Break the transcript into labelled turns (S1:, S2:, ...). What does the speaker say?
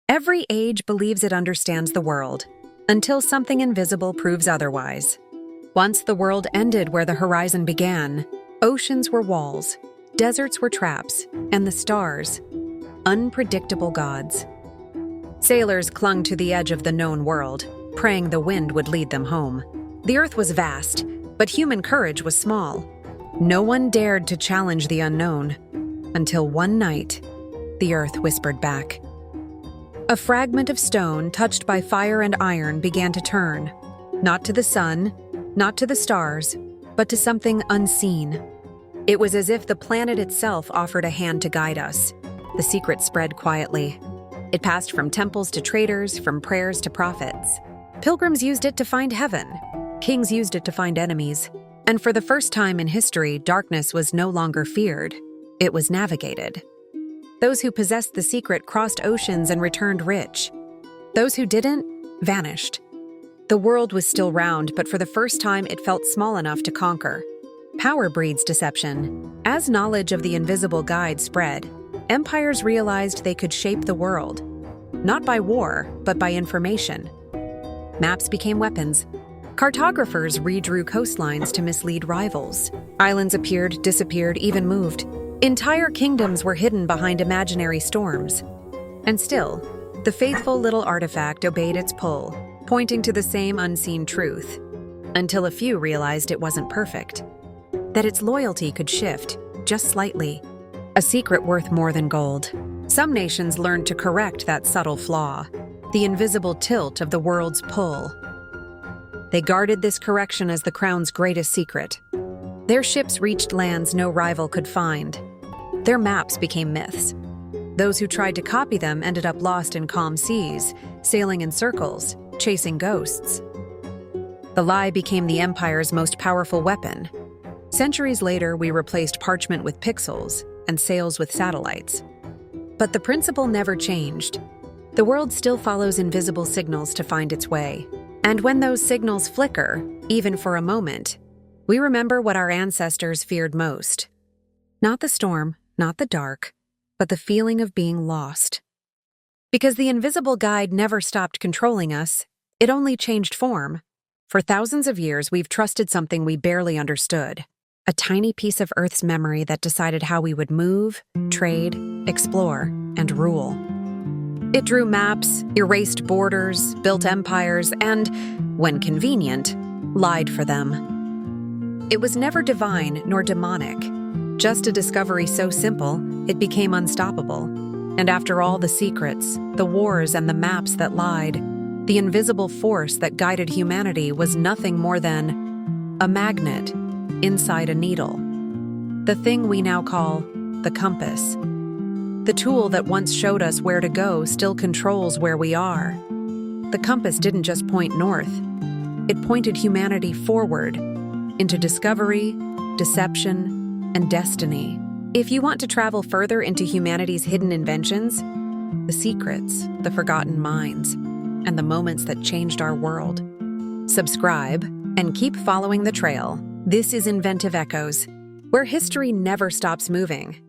S1: Every age believes it understands the world, until something invisible proves otherwise. Once the world ended where the horizon began, oceans were walls, deserts were traps, and the stars, unpredictable gods. Sailors clung to the edge of the known world, praying the wind would lead them home. The earth was vast, but human courage was small. No one dared to challenge the unknown, until one night, the earth whispered back. A fragment of stone touched by fire and iron began to turn, not to the sun, not to the stars, but to something unseen. It was as if the planet itself offered a hand to guide us. The secret spread quietly. It passed from temples to traders, from prayers to prophets. Pilgrims used it to find heaven. Kings used it to find enemies. And for the first time in history, darkness was no longer feared. It was navigated. Those who possessed the secret crossed oceans and returned rich. Those who didn't, vanished. The world was still round, but for the first time it felt small enough to conquer. Power breeds deception. As knowledge of the invisible guide spread, empires realized they could shape the world. Not by war, but by information. Maps became weapons. Cartographers redrew coastlines to mislead rivals. Islands appeared, disappeared, even moved. Entire kingdoms were hidden behind imaginary storms. And still, the faithful little artifact obeyed its pull, pointing to the same unseen truth, until a few realized it wasn't perfect, that its loyalty could shift, just slightly. A secret worth more than gold. Some nations learned to correct that subtle flaw, the invisible tilt of the world's pull. They guarded this correction as the crown's greatest secret. Their ships reached lands no rival could find. Their maps became myths. Those who tried to copy them ended up lost in calm seas, sailing in circles, chasing ghosts. The lie became the empire's most powerful weapon. Centuries later, we replaced parchment with pixels and sails with satellites. But the principle never changed. The world still follows invisible signals to find its way. And when those signals flicker, even for a moment, we remember what our ancestors feared most. Not the storm, not the dark, but the feeling of being lost. Because the invisible guide never stopped controlling us, it only changed form. For thousands of years, we've trusted something we barely understood. A tiny piece of Earth's memory that decided how we would move, trade, explore, and rule. It drew maps, erased borders, built empires, and, when convenient, lied for them. It was never divine nor demonic, just a discovery so simple it became unstoppable. And after all the secrets, the wars, and the maps that lied, the invisible force that guided humanity was nothing more than a magnet inside a needle. The thing we now call the compass. The tool that once showed us where to go still controls where we are. The compass didn't just point north. It pointed humanity forward, into discovery, deception, and destiny. If you want to travel further into humanity's hidden inventions, the secrets, the forgotten minds, and the moments that changed our world, subscribe and keep following the trail. This is Inventive Echoes, where history never stops moving.